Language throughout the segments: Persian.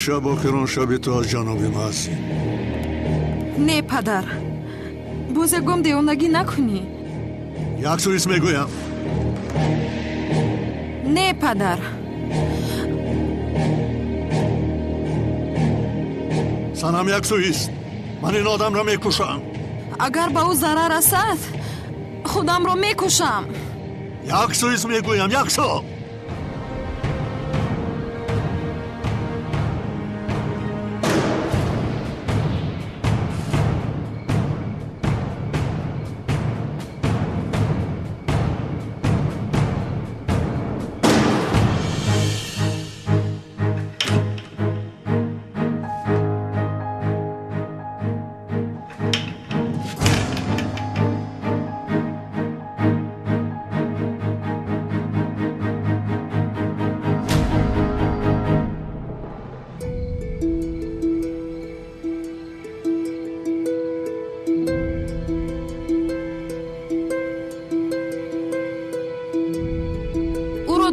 شب آخران شب تو از جناب معصی. نه پدر، بزرگم دیوانگی نکنی. یک سویس میگویم. نه پدر. سنم یک سویست. من این آدم را میکشم. اگر به او ضرر رسد خودم را میکشم. یک سویس میگویم، یک سو.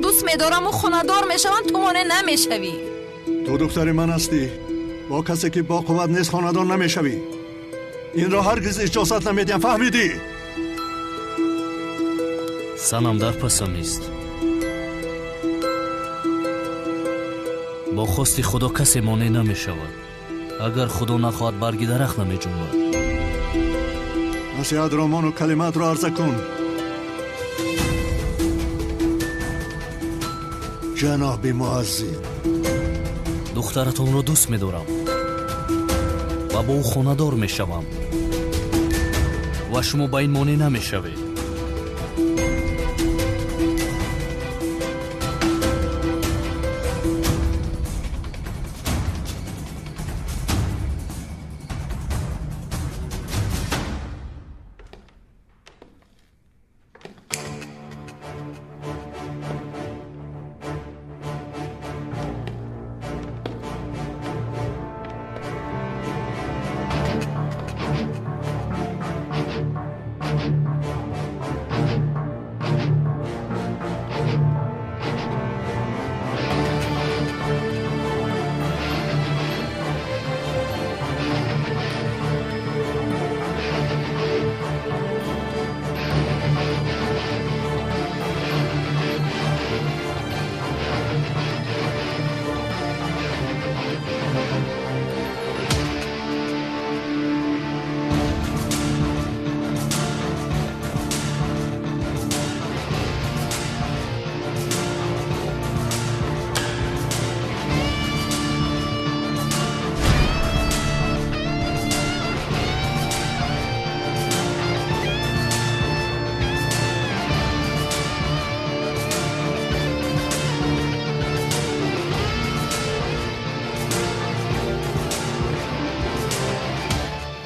دوست میدارم و خونه‌دار میشوم، تو مانع نمیشوی. تو دختر من هستی. با کسی که با قوت نیست خانه‌دار نمیشوی. این را هرگز اجازت نمیدیم، فهمیدی؟ سنم در پسم است. با خواست خدا کسی مانع نمیشود. اگر خدا نخواهد برگی درخت نمیجنبد. نصیحت را مان و کلمات را عرضه کن. جناب معظم، دخترتون رو دوست می‌دارم و با او خانه‌دار می‌شوم و شما با این مانع نمی‌شوید.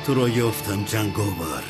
تو را یافتم جنگاور.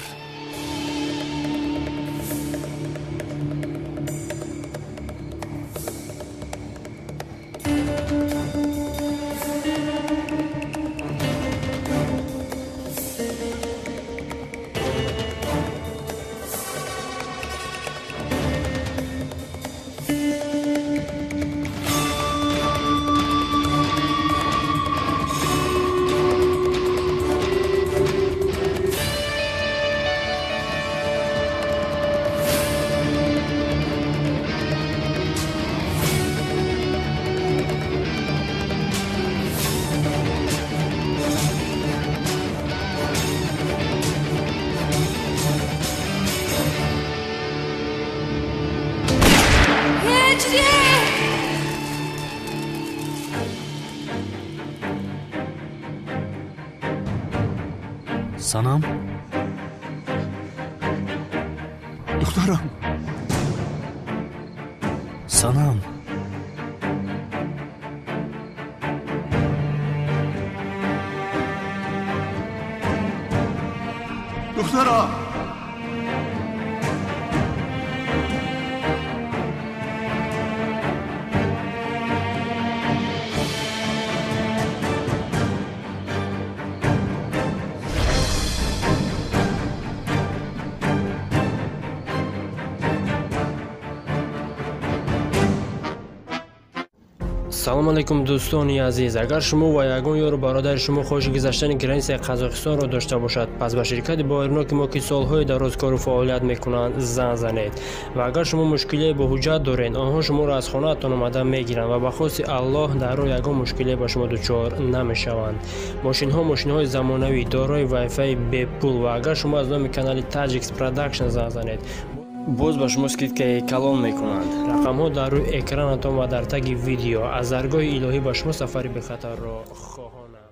سنم؟ دخترم. سنم؟ دخترم. салом алейкум дӯстони азиз. Агар шумо ва ягон ёру бародари шумо хоҳиши гузаштани границаи Қазоқистонро дошта бошад, пас ба ширкати боирноки мо ки солҳои дароз кору фаъолият мекунанд занг занед. Ва агар шумо мушкилие бо ҳуҷҷат доред, онҳо шуморо аз хонаатон омада мегиранд ва ба хости Аллоҳ дар роҳ ягон мушкилие ба шумо дучор намешаванд. Мошинҳои замонавӣ дорои вайфай бепул ва агар шумо аз номи канали Tajix Production занг занед, боз ба шумо скидкаи калон мекунанд. Рақамҳо дар рӯи экранатон ва дар таги видео. Аз заргоҳи илоҳӣ ба шумо сафари бехатарро хоҳонам.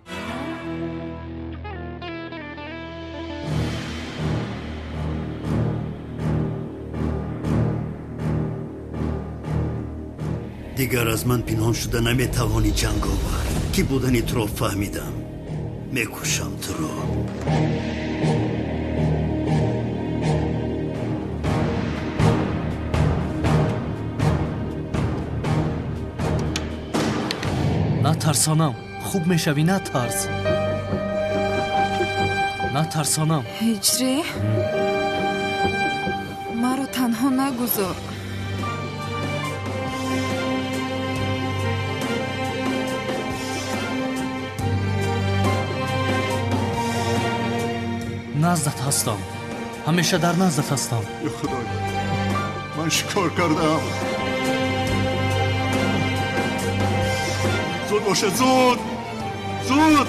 дигар аз ман пинҳон шуда наметавонӣ ҷанговар. Ки будани туро фаҳмидам. мекушам туро. натарсонам. хуб мешавӣ, натарс. натарсонам. ҳиҷрӣ маро танҳо нагузор. наздат ҳастам. ҳамеша дар наздат ҳастам. ای خدایا من شکار کردم. زود باشه، زود زود.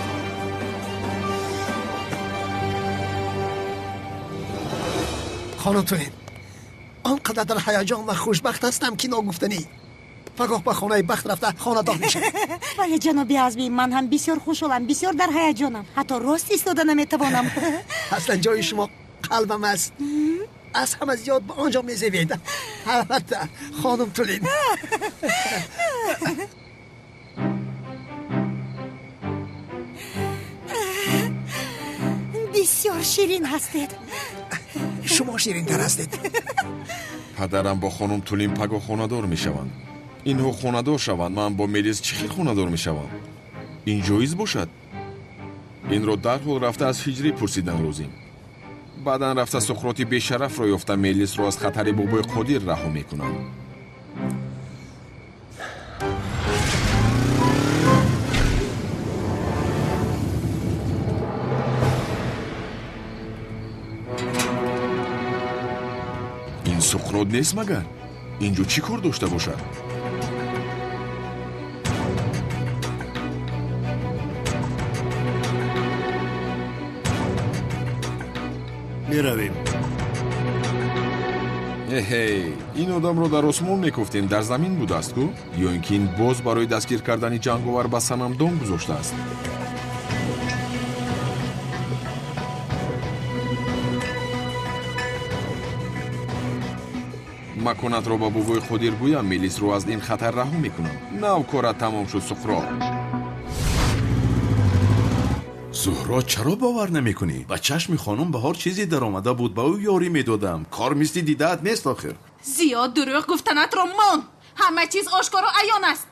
خانم تونین آنقدر در هیجان و خوشبخت هستم که ناگفتنی. پگاه به خانه بخت رفته خانه دار میشه. ولی جناب عزمی من هم بسیار خوشحالم، بسیار در هیجانم، حتی راست ایستاده نمیتوانم. اصلا جای شما قلبم است. از همه زیاد به آنجا میزوید. البته خانم تونین. بسیار شیرین هستید. شما شیرین تر هستید. پدرم با خانم تولین پگاه خانه‌دار میشوند. اینها خانه‌دار شوند، من با ملیس چی خانه‌دار میشوم؟ این جایز باشد؟ این رو در حال رفته از هجری پرسیدن لازم. بعدا رفته سقراطی بیشرف را یافته ملیس را از خطر بابای قادر رها میکنند. این سقراط نیست مگر؟ اینجا چی کار داشته باشد؟ میرویم. این آدم رو در آسمان میگفتیم در زمین بوده است کو؟ یا اینکه این باز برای دستگیر کردن جنگاور به صنمدان گذاشته است؟ مکانت را با بابای خودیر گویم میلیس رو از این خطر رها میکنم. نو کارت تمام شد سقراط. زهرا چرا باور نمیکنی؟ با چشم خانم به هر چیزی در آمده بود با او یاری میدادم. کار مثل دیده‌ات نیست آخر. زیاد دروغ گفتنت رو مان. همه چیز آشکار و عیان است.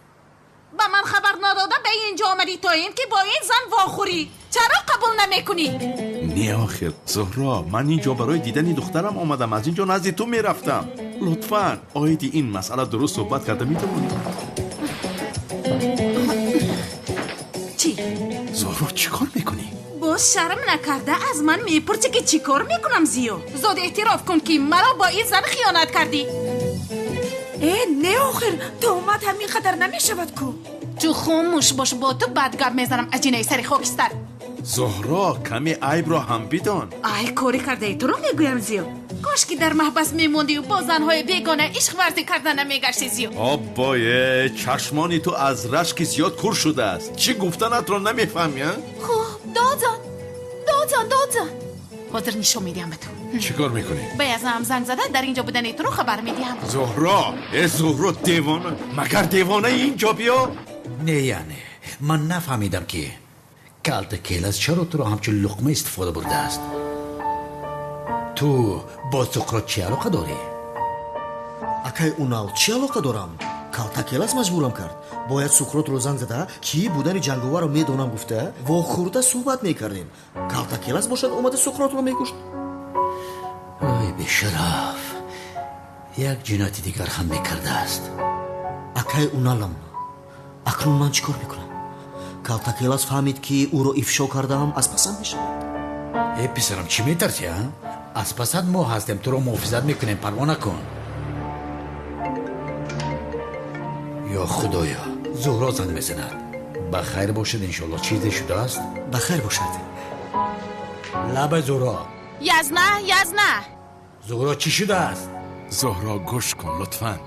با من خبر نداده به اینجا آمدی تا این که با این زن واخوری. چرا قبول نمیکنی؟ نه آخر زهرا، من اینجا برای دیدن دخترم آمدم. از اینجا نزد تو میرفتم. لطفاً آیدی این مسئله درست صحبت کرده میتونی؟ چی؟ زهرا چی کار میکنی؟ باز شرم نکرده از من میپرسی که چی کار میکنم زیو؟ زود اعتراف کن که مرا با این زن خیانت کردی. نه آخر تو اومد همین خطر نمیشود کو. تو خاموش باش، با تو بدگب میزنم اجینه سری خاکستر. زهرا کمی عیب را هم بدان. ای کاری کرده ای تو رو میگویم زیو. کاش که در محبس میموندی و با زنهای بیگانه عشق ورزی کردن نمیگشتی زیو. آبایه چشمانی تو از رشک زیاد کور شده است. چی گفتنت را نمیفهمی؟ خوب دادن حاضر نشون میدیم به تو. چی کار میکنی؟ به ازم زنگ زده در اینجا بودن تو رو خبر میدیم. زهرا زهرا دیوانه، مگر دیوانه اینجا بیا؟ نه یعنی من نفهمیدم که کالت کیلاس چرا تو رو همچون لقمه استفاده برده است. تو با سقراط چی علاقه داری؟ اکی اونال چی علاقه دارم؟ کالت کیلاس مجبورم کرد. باید سقراط رو زنگ زده کی بودن جنگاور رو میدونم گفته و خورده صحبت میکردیم. کالت کیلاس باشد اومده سقراط رو میکشت. ای بیشرف، یک جنایت دیگر هم میکرده است. اکی اونالم акнун ман чӣ кор мекунам? калтакелас фаҳмид ки ӯро ифшо кардаам аз пасанд мешавад. писарам чӣ метарсӣ? аз пасанд мо ҳастем, туро муҳофизат мекунем, парво накун. ё худоё, зуҳро занг мезанад. ба хайр бошад, иншоалло чизе шудааст? ба хайр бошад. лабай зуҳро. язна зуҳро чӣ шудааст? зуҳро гӯш кун лутфан.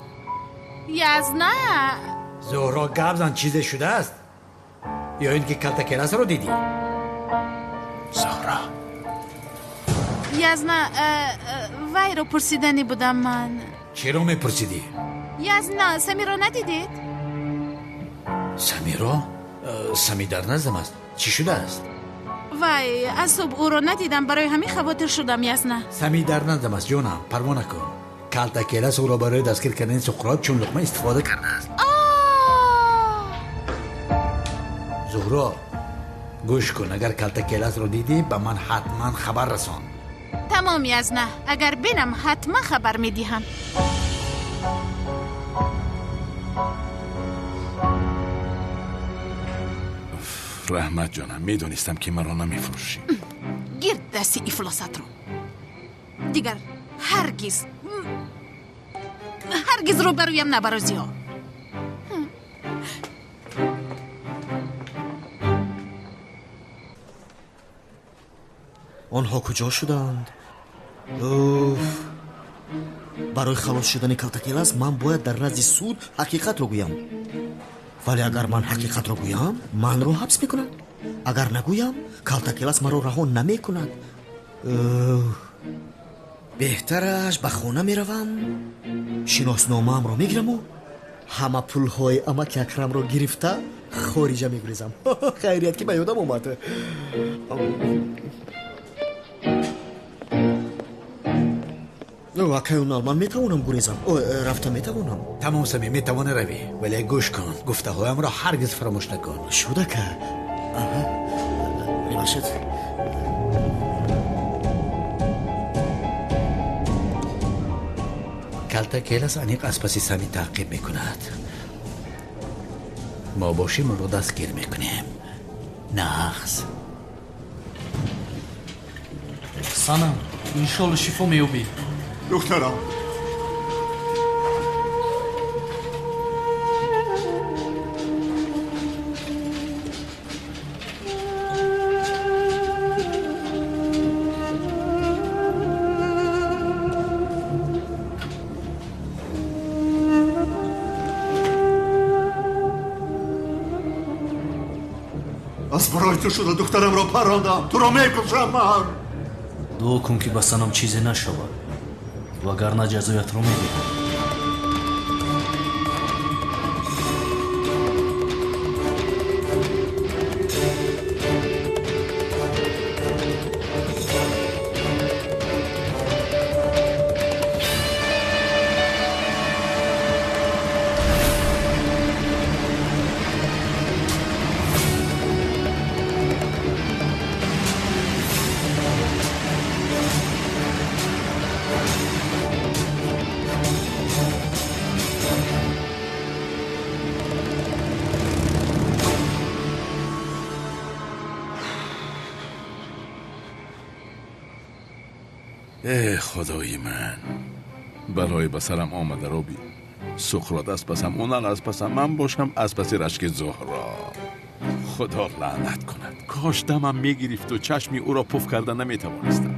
язна зуҳро гап зан, чизе шудааст? ё ин ки калтакеласро дидӣ? зуҳро язна вайро пурсидани будам ман. чиро мепурсидӣ? язна самиро надидед? самиро? сами дар наздам аст. чӣ шудааст? вай аз субҳ ӯро надидам, барои ҳамин хавотир шудам. язна сами дар наздам аст ҷонам, парво накун. калтакелас ӯро барои дастгир кардани суқрот чун луқма истифода кардааст. зуҳро гӯш кун, агар калтакеласро дидӣ ба ман ҳатман хабар расон. тамом язна, агар бинам ҳатман хабар медиҳам. раҳмат ҷонам, медонистам ки маро намефурӯшӣ. гирд дасти ифлосатро дигар ҳаргиз рӯбарӯям набарозиё. онҳо куҷо шуданд? барои халос шудани калтакелас ман бояд дар назди суд ҳақиқатро гӯям. вале агар ман ҳақиқатро гӯям, манро ҳабс мекунад. агар нагӯям, калтакелас маро раҳо намекунад. беҳтараш ба хона меравам, шиносномаамро мегираму ҳама пулҳои амаки Акрамро гирифта хориҷа мегурезам. хайрият ки ба ёдам омад. акаюнал ман метавонам гурезам. рафта метавонам. тамом сами, метавонӣ равӣ, вале гӯш кун, гуфтаҳоямро ҳаргиз фаромӯш накун. шудака бибахшед. калтакелас аниқ аз паси сами таъқиб мекунад. мо бошим ӯро дастгир мекунем. нағз санам, иншоалло шифо меёбӣ. دخترم از برای تو شده دخترم را پراندم، تو را میکشم من. дуо кун ки ба санам чизе нашавад, вагарна ҷазоятро медиҳам. خدای من، برای به سرم آمده روبی سقراط از پسم، اونق از پسم، من باشم از پس رشک زهرا. خدا لعنت کند، کاش دمم میگرفت و چشمی او را پف کرده نمیتوانستم.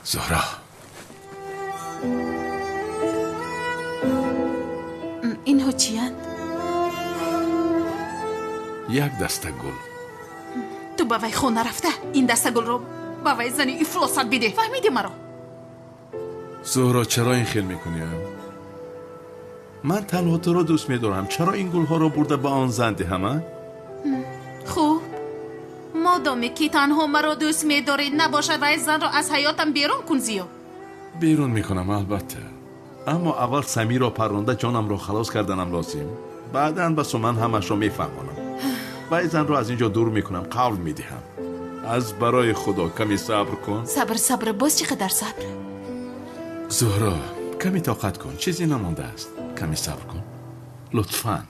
زهرا، اینها چیند؟ یک دسته گل. تو با وی خونه رفته این دسته گل رو با وی زنی افلاست بده، فهمیدی مرا؟ زهرا چرا این خیل میکنی؟ من تنها تو رو دوست میدارم، چرا این گل ها رو برده به آن زن دهم؟ خوب، ما مادامی که تنها مرا دوست می‌داری نباشد و این زن را از حیاتم بیرون کن زیو. بیرون میکنم البته، اما اول سمیر را پرونده جانم را خلاص کردنم لازم. بعداً بس من همش را میفهمانم و این زن را از اینجا دور میکنم، قول میدهم. از برای خدا کمی صبر کن. صبر باز چقدر صبر؟ زهرا کمی طاقت کن، چیزی نمانده است. کمی صبر کن لطفاً.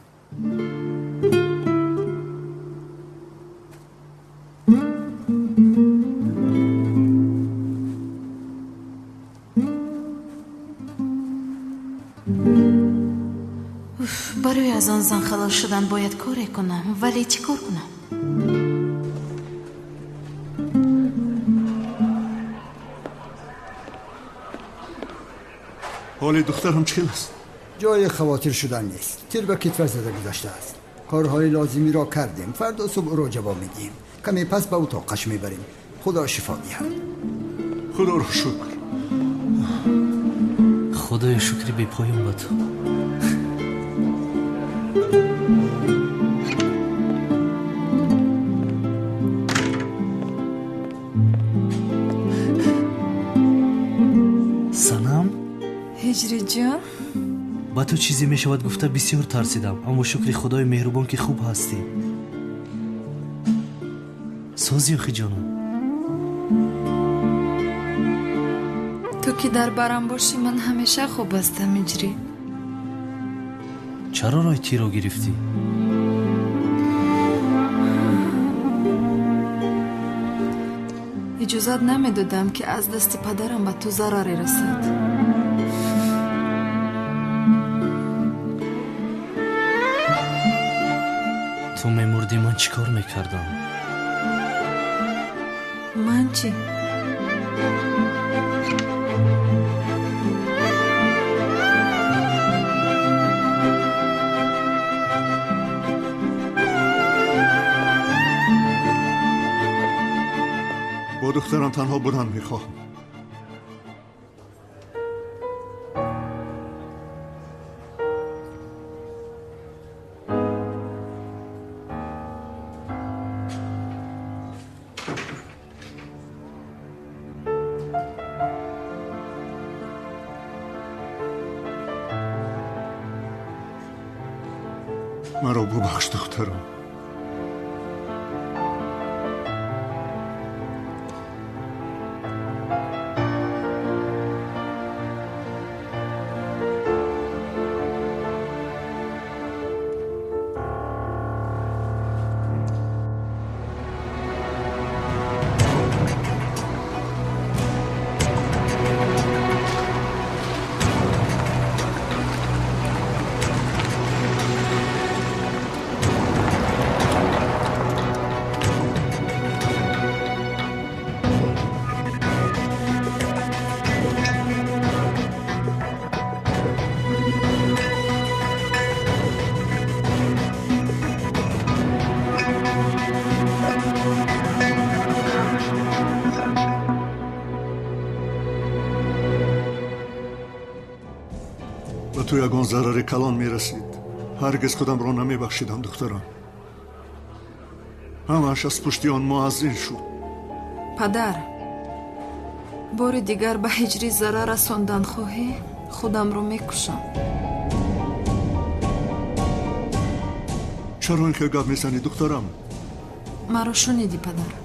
برای از آن زن خلاص شدن باید کاری کنم، ولی چی کار کنم؟ حال دخترم چی است؟ جای خواطر شدن نیست. تیر به کتف زده گذاشته است. کارهای لازمی را کردیم، فردا صبح را جواب میدیم. کمی پس به اتاقش میبریم. خدا شفا دهد. خدا رو شکر. خدای شکری بی پایان با تو. سنم هجری جان، با تو چیزی می شود گفته بسیار ترسیدم، اما شکر خدای مهربان که خوب هستی. سازی آخی جانم، تو که در برم باشی من همیشه خوب هستم. هجری چرا رای تی را گرفتی؟ اجازت نمیدادم که از دست پدرم به تو ضرری رسد. تو میمردی من چیکار میکردم؟ من چی؟ با دخترم تنها بودن میخواهم. مرا ببخش دخترم. تو یگان ضرر کلان میرسید. هرگز خودم را نمیبخشیدم دخترم. همش از پشتی آن معزین شد. پدر، بار دیگر به هجری ضرر رساندن خواهی خودم رو میکشم. چرا اینکه گپ میزنی دخترم؟ مرا شنیدی پدر؟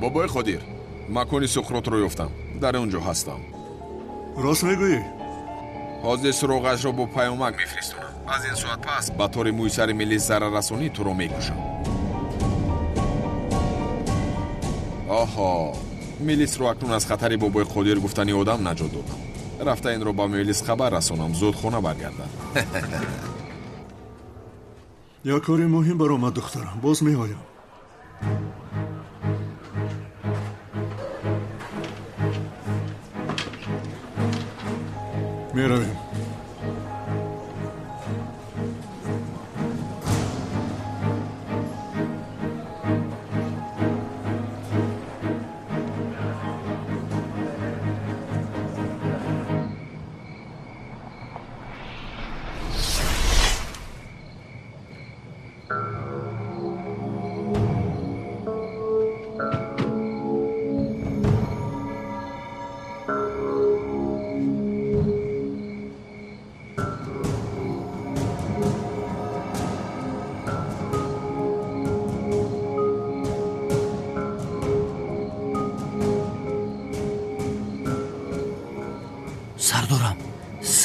بابای خدیر، مکانی سقراط رو یافتم. در اونجا هستم. راست میگویی؟ حاضر سراغش را با پیامک میفرستونم. از این ساعت پس به طور مویسر ملی ضرر رسانی تو رو میکشم. آها، میلیس رو اکنون از خطر بابای خدیر گفتنی آدم نجات دادم. رفته این رو با میلیس خبر رسانم، زود خونه برگردم. یا کاری مهم بر آمد دخترم، باز میآیم. میرویم.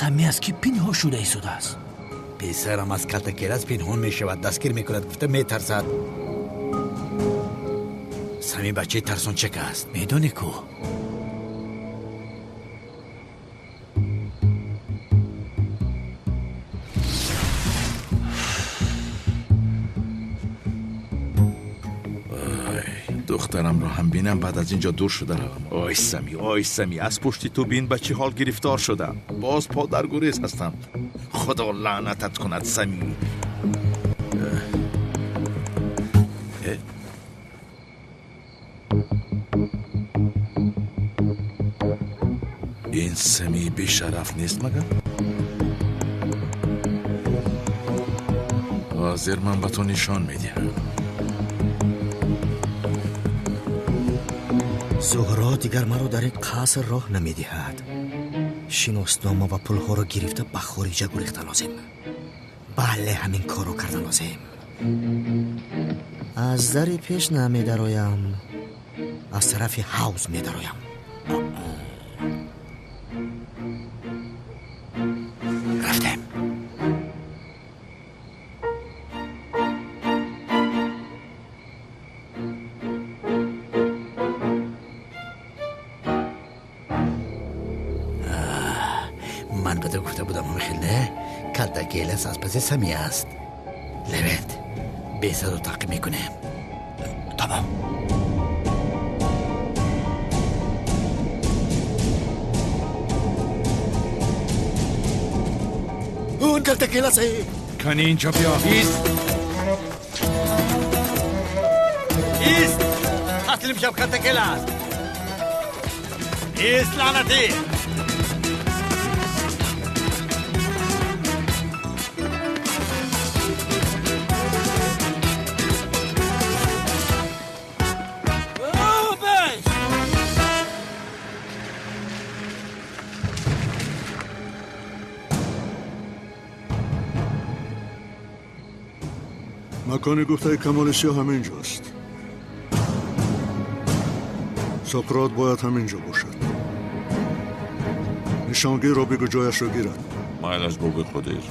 سمی از کی پنهان شده ایستاده است؟ پسرم از کلتا کلاس پنهان می شود، دستگیر می کند، گفته می ترسد. سمی بچه ترسان چک است، میدونی کو؟ دخترم را هم بینم بعد از اینجا دور شده روم. آی سمی از پشتی تو بین به چه حال گرفتار شدم. باز پا در گریز هستم. خدا لعنتت کند سمی. این سمی بیشرف نیست مگر؟ حاضر من به تو نشان میدیم. زهرا دیگر مرا در این قصر راه نمیدهد. شناسنامه و پولها را گرفته به خارج گریخته لازم. بله همین کارو کردن لازم. از در پیش نمیدرایم، از طرف حوض میدرایم. رفتم. من به تو گفته بودم خیلی کلتا کلاس از پس سمی است. لبت بیسد رو تقیم میکنم. تمام. اون کلتا کلاسه. کنی اینجا بیا. ایست تسلیم شب کلتا کلاس. ایست لعنتی. مکان گفته کمال سیاه همینجاست. سقراط باید همینجا باشد. نشانگیر را بگو جایش را گیرد. مایل از بوگ خودیر.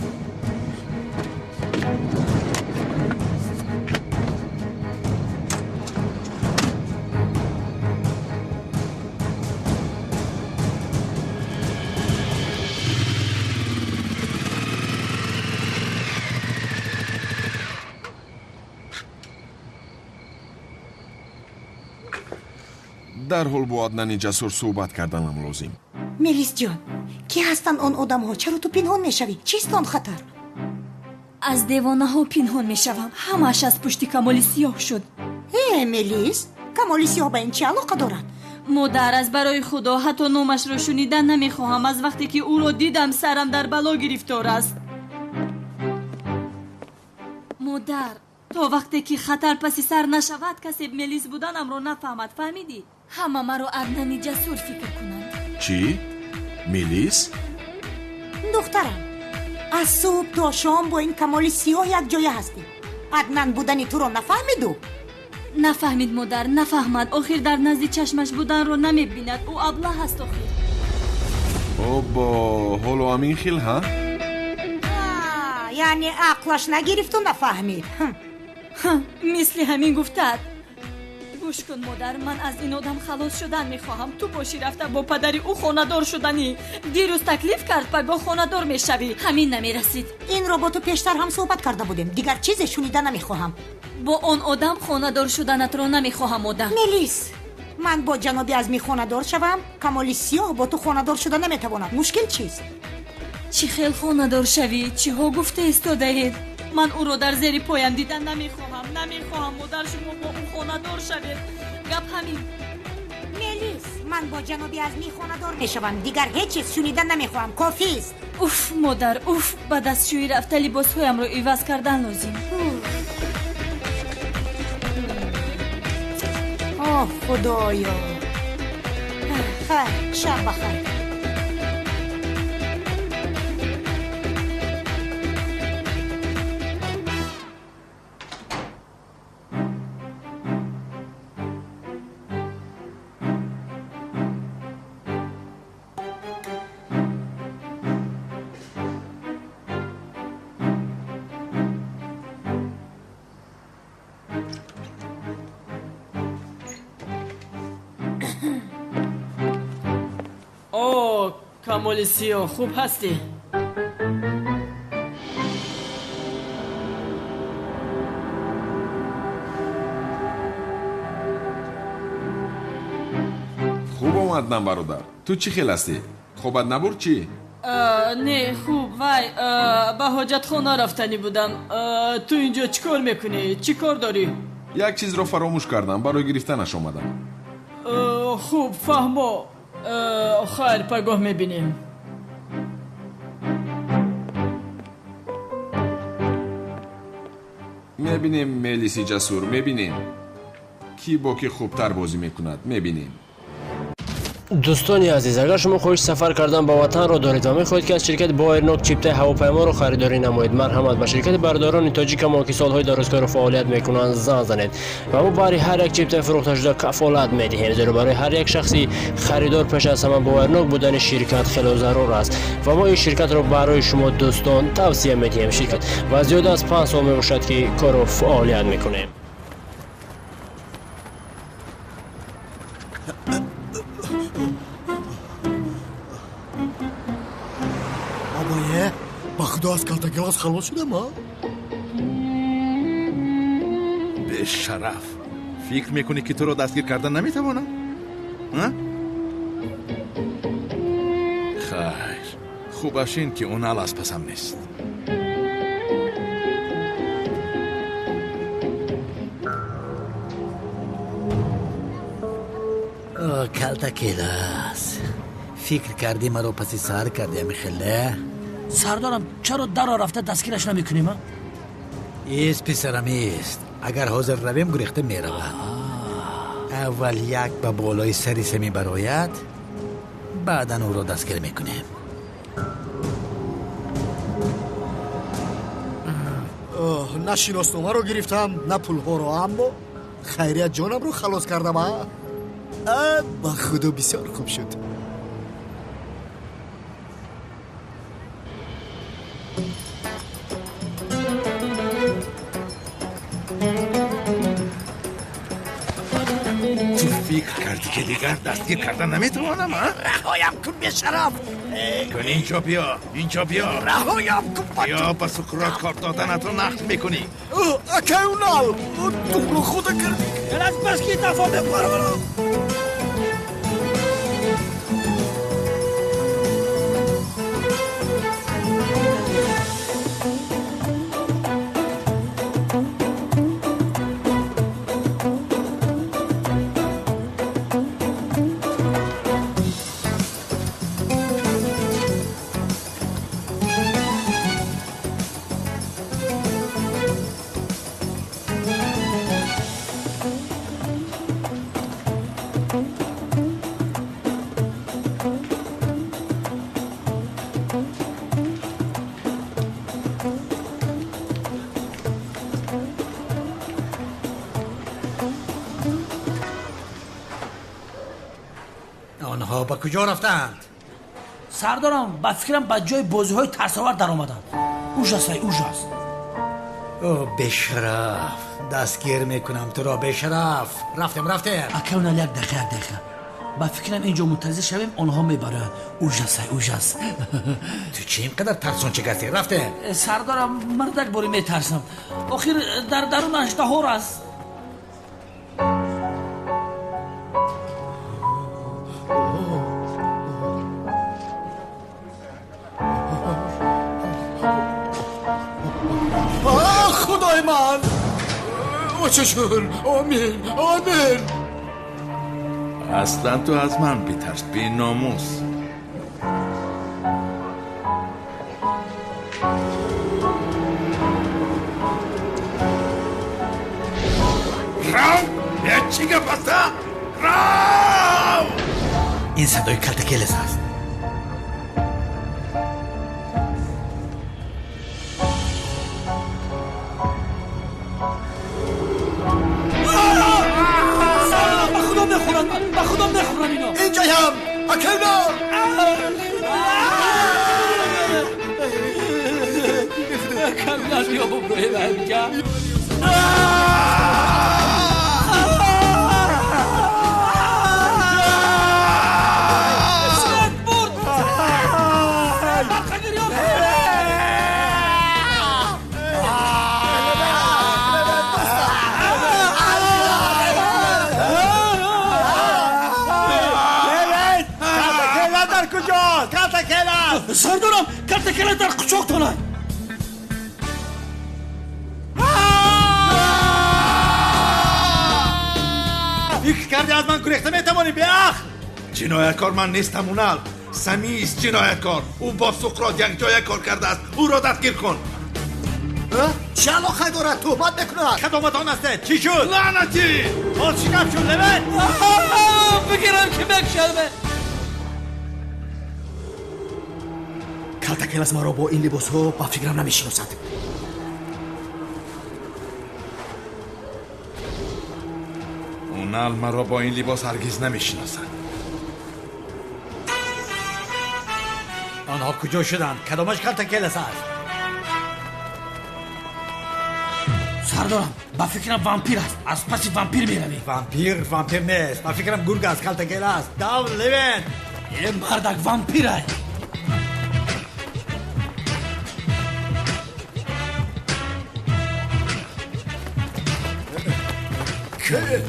در حال با عدنان جسور صحبت کردنم لازم. ملیس جان، کی هستن آن آدم ها؟ چرا تو پنهان میشوی؟ چیست آن خطر؟ از دیوانه ها پنهان میشوم. همش از پشت کمال سیاه شد. ملیس، کمال سیاه به این چه علاقه دارد؟ مادر از برای خدا حتی نامش را شنیدن نمیخواهم. از وقتی که او را دیدم سرم در بلا گرفتار است. مادر تا وقتی که خطر پسی سر نشود کسی ملیس بودنم را نفهمد. فهمیدی؟ همه مرا عدنان جسور فکر کنند. چی؟ ملیس؟ دخترم از صبح تا شام با این کمال سیاه یک جای هستی. عدنان بودنی تو را نفهمیدو؟ نفهمید مادر، نفهمد. آخر در نزد چشمش بودن رو نمیبیند. او ابله هست آخر. با حالا همین خیل ها؟ یعنی عقلش نگرفت و نفهمید. مثل همین گفتد. گوش کن مادر، من از این آدم خلاص شدن میخواهم. تو باشی رفته با پدری او خاندار شدنی. دیروز تکلیف کرد پگاه خاندار میشوی. همین نمیرسید. این رو با تو پیشتر هم صحبت کرده بودیم. دیگر چیز شنیدن نمیخواهم. با آن آدم خاندار شدنت رو نمیخواهم مادر. ملیس، من با جنابی ازمی خاندار شوم، کمال سیاه با تو خاندار شدن نمیتواند. مشکل چیست؟ چی خیل خاندار شوی؟ چی ها گفته استاده اید؟ من او رو در زیر پایم دیدن نمیخواهم مادر. شما با اون خاندار شوید. گپ همین. ملیس، من با جنابی ازمی خاندار میشوم. دیگر هیچ چیز شنیدن نمیخواهم. کافی است. اوف مادر، اوف. با دستشویی رفته لباس هایم رو عوض کردن لازم. آه خدایا. خیر، شب بخیر. کمال سیاه خوب هستی؟ خوب اومدنم برادر. تو چی خیل هستی؟ خوبت نبود چی؟ نه خوب وای به حاجت خانه رفتنی بودم. تو اینجا چیکار میکنی؟ چی کار داری؟ یک چیز رو فراموش کردم، برای گرفتنش اومدم. خوب فهمو. خیر پگاه میبینیم. میبینیم ملیسی جسور، میبینیم کی با کی خوبتر بازی میکند، میبینیم. دوستانی عزیز، اگر شما خواهش سفر کردن به وطن را دارید و میخواهید که از شرکت بایرنوک چیپتای هواپیما را خریداری نمایید، مرحمت به شرکت برداران تاجیک ما که سالهای درازکار فعالیت میکنند زنگ زنید و ما برای هر یک چیپتای فروخته شده کفالت میدهیم، زیرا برای هر یک شخصی خریدار پیش از همه بایرنوک بودن شرکت خیلی ضرور است و ما این شرکت را برای شما دوستان توصیه میدهیم. شرکت و زیاد از 5 سال میباشد که کار و فعالیت میکنیم. با خدا از کلتا گلاس خلاص شدم ها؟ به شرف فکر میکنی که تو رو دستگیر کردن نمیتوانم؟ خیر خوبش این که اون از پسم نیست. کلتا کلاس فکر کردی مرا پسی سر کردی همی خله؟ سردارم چرا در رفته دستگیرش نمیکنیم؟ ایست پسرم ایست. اگر حاضر رویم گریخته میروم. اول یک به بالای سری سمی برایت، بعدا او را دستگیر میکنیم. نه شناسنامه رو گرفتم نه پول ها رو، اما خیریت جانم رو خلاص کردم. با خدا بسیار خوب شد. تو فکر کردی که دیگر دستگیر کردن نمیتوانم؟ رهایم کن به شرف. کن اینجا بیا، اینجا بیا. رهایم کن. بیا با سکرات کار دادنت رو نقل میکنی. اکه اونال تو رو خدا کردی. از بس که دفعه بپرورم. آنها با کجا رفتند؟ سردارم با فکرم با جای بازی‌های ترساور در آمدند. اوجاست اوجاست. او بشرف دستگیر میکنم تو را. بشرف رفتم اکاون یک دقیقه با فکرم اینجا منتظر شویم آنها میبرند. اوجاست. تو چی اینقدر ترسون چه گستی؟ رفته سردارم من یک باری میترسم. آخر در درونش دهور است. خدای من چشون آمین اصلا تو از من بیترس بی ناموس. راو چی گفته؟ راو این صدای کلتا کلاس است. به خدا نخورن اینا. اینجا هم اکینا کاملا بیا ببروی به همینجا. سردارم کلتکله در قچاقتانه فکر کردی از من گریخته میتوانی بیاخ جنایتکار من نیستم اونال سمی است جنایتکار او با سقراط یک جای کار کرده است او را دستگیر کن چه علاقه دارد توبت بکند خدامت آن است چی شد لعنتی باز شکم شد لبن بگیرم که بکشمه کلتکلس مرا با این لباس ها با فکرم نمیشناسد اونال مرا با این لباس هرگز نمیشناسند. آنها کجا شدند کدامش کلتکلس است سردارم با فکرم وامپیر است از پس وامپیر میروی وامپیر نیست با فکرم گرگ است کلتکلس داو لبن این مردک وامپیر است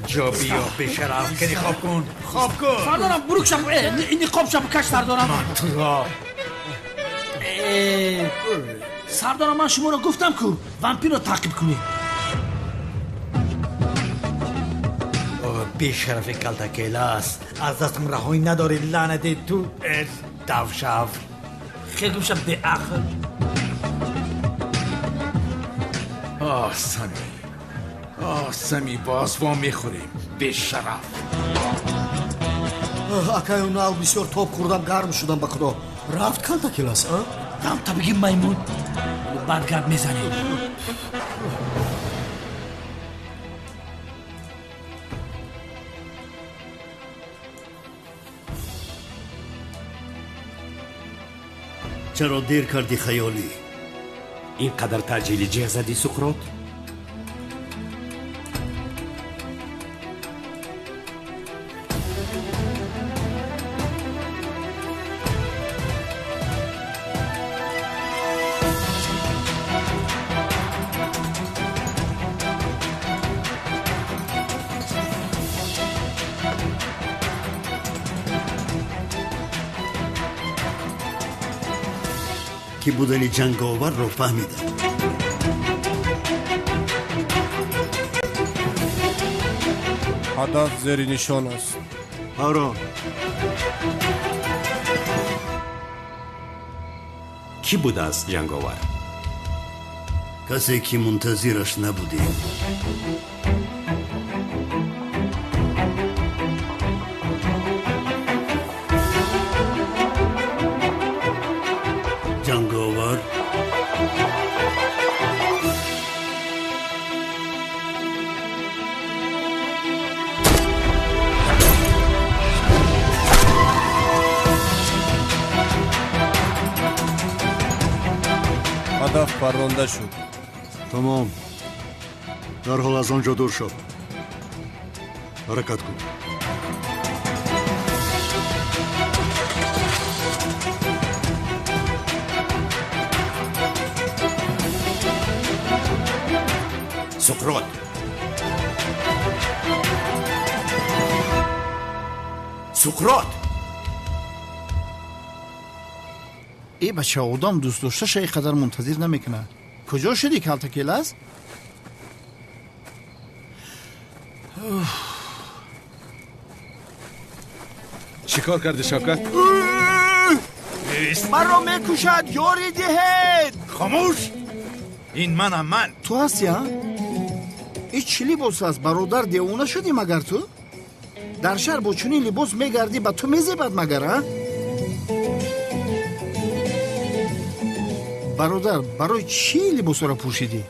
جا بیا بشرف کنی خواب کن سردارم برو کشم این نقاب شب کش سردارم تو را سردارم من شما را گفتم که وامپیر را تعقیب کنی بیشرف کلتکلس از دستم رهایی نداری لعنتی تو دوشف خیلی گوشم به آخر سمی باز وام میخوریم به شرف اکای اونال بسیار توب خوردم گرم شدم به خدا رفت کلتکلس دم تا بگیم میمون بعد گرد میزنیم چرا دیر کردی خیالی اینقدر تعجیلی جه زدی سقراط؟ که بودن جنگاور رو فهمیدم هدف زیر نشان است آرام کی بود است جنگاور؟ کسی که منتظرش نبودیم جنگاور هدف پرونده شد تمام در حال از آنجا دور شد حرکت کن سقراط سقراط ای بچه آدم دوست داشته شای قدر منتظر نمیکنه کجا شدی کلتکلس؟ چیکار کردی شوکت؟ من را میکشد یاری دهید خاموش این منم من تو هستی ها؟ این چی لباس است برادر دیوانه شدی مگر تو؟ در شهر با چونین لباس میگردی با تو میزیبد مگر ها؟ برادر برای چی لباس را پوشیدی؟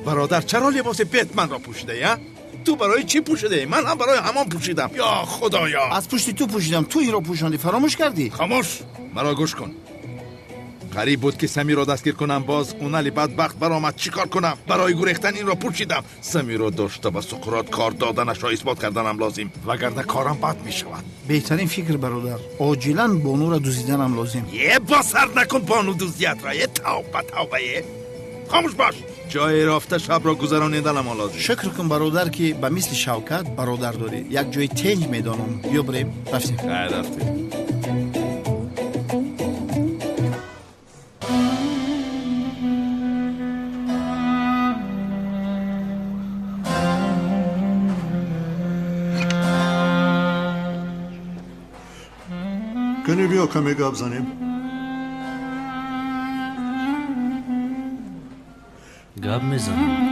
برادر چرا لباس بتمن را پوشیده یا؟ تو برای چی پوشیده؟ من هم برای همان پوشیدم یا خدایا از پشت تو پوشیدم تو این را پوشاندی فراموش کردی؟ خاموش مرا گوش کن قریب بود که سمی را دستگیر کنم باز اونالی بدبخت برآمد چیکار کنم برای گریختن این را پوشیدم سمی را داشته به سقراط کار دادنش را اثبات کردنم لازم وگرنه کارم بد می شود بهترین فکر برادر عاجلا بانو را دوزیدنم لازم یه با سر نکن بانو دوزیت را یه توبه یه خاموش باش جای رفته شب را گذرانیدنم لازم شکر کن برادر که به مثل شوکت برادر داری یک جای تنج میدانم بیا بریم رفتیم کنی بیا کمی گپ زنیم. گپ میزنیم.